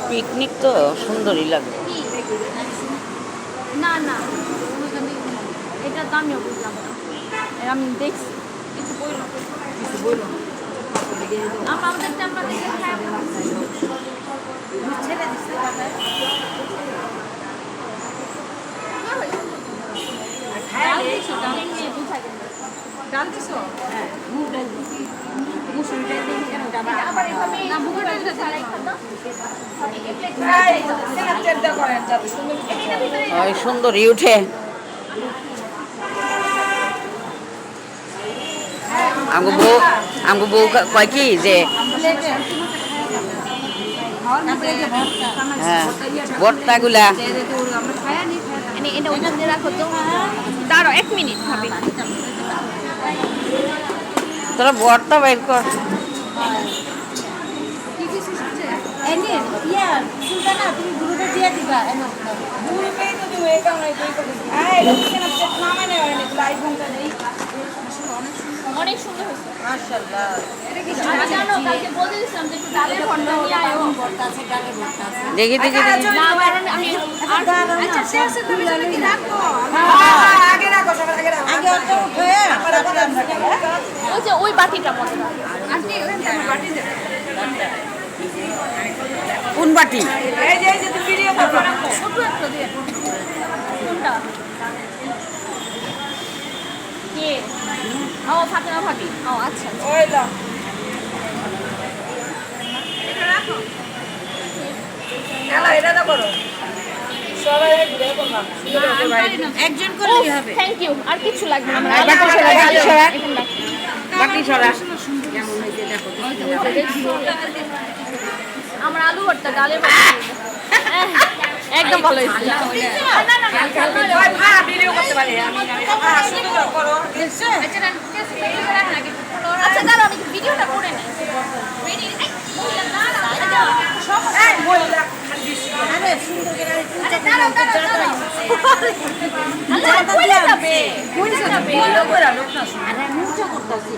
Picnic তো সুন্দরই লাগে। কি? না না, এটা তো আমিও বুঝলাম না। আমি দেখছি কিছু বইল আমাদেরটা আমরা দেখে খাই ছেড়ে দিচ্ছে কথায় ডাল দিছো? হ্যাঁ, মুগ ডাল দিছি। মুসুর ডাল দিই কেন ডাবা? আবার এভাবে না মুগ ডাল দিতে ছাড়াই খাতো। এই সেটা করেন যাবে সুন্দর। ওই সুন্দরই উঠে। আমগো বউ কয় কি যে হ্যাঁ ভর্তাগুলা এটা ওখানে রাখো তো। দাঁড়াও 1 মিনিট ভাবি। তোরা ভর্তা বের কর। এনে ইয়া সুলতানা তুমি গুরুটা দিয়ে দিবা এনে গুরুটাই তো দিও এই কারণে এই করে এই রক্ষে না চেক নামে না হয় না লাইভ ঘন্টা দেই অনেক সুন্দর হয়েছে মাশাআল্লাহ এটা কি জানো কালকে বলে দিয়েছিলাম যে একটু ডালের ভর্তা নিয়ে আয়ো ভর্তা আছে ডালের ভর্তা আছে দেখি দেখি না কারণ আমি আচ্ছা সে আছে তুমি তুমি কি রাখো আগে রাখো সবার আগে রাখো আগে ওটা উঠে তারপরে আমরা খাই ওই যে ওই বাটিটা মতো আন্টি ওই বাটি দে কোন বাটি? এই যে তুমি ভিডিও করো ছোট একটা দিয়ে কোনটা কে ও ফাতেমা ভাবি ও আচ্ছা ওই দাও এটা রাখো এলা এটা দাও করো সবাই ঘুরে করবা একজন করলেই হবে থ্যাংক ইউ আর কিছু লাগবে না আর বাটি সরা, বাটি সরা। এখন রাখি। বাটি সরা। কেমন হইছে দেখো আমার আলু ভর্তা ডালের ভর্তা একদম ভালো হয়েছে ওই ভা ভিডিও করতে পারি আমি সুন্দর করো আচ্ছা দাঁড়াও আমি ভিডিওটা করে নিই এই মহিলা খালি বেশি আরে সুন্দর করে যাবে বলো করে লোক না শুনে আরে মুচা করতেছি